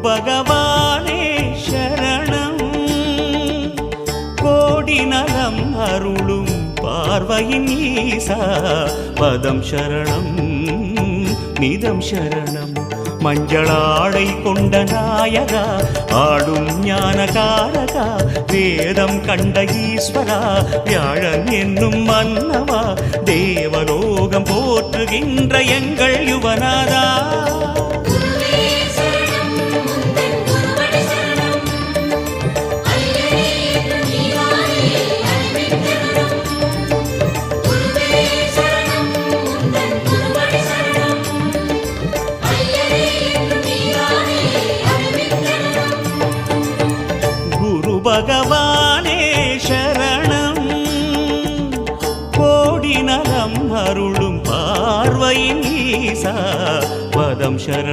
பகவானே சரணம் கோடி நலம் அருளும் பார்வையின் ஈசா பதம் சரணம் நிதம் சரணம் மஞ்சளாடை கொண்ட நாயகா ஆடும் ஞானகாரகா வேதம் கண்ட ஈஸ்வரா வியாழன் என்னும் மன்னவா தேவலோகம் போற்றுகின்ற எங்கள் யுவனாதா பகவானே சரணம் கோடி நலம் அருளும் பார்வையின் ஈசா பதம் சரணம்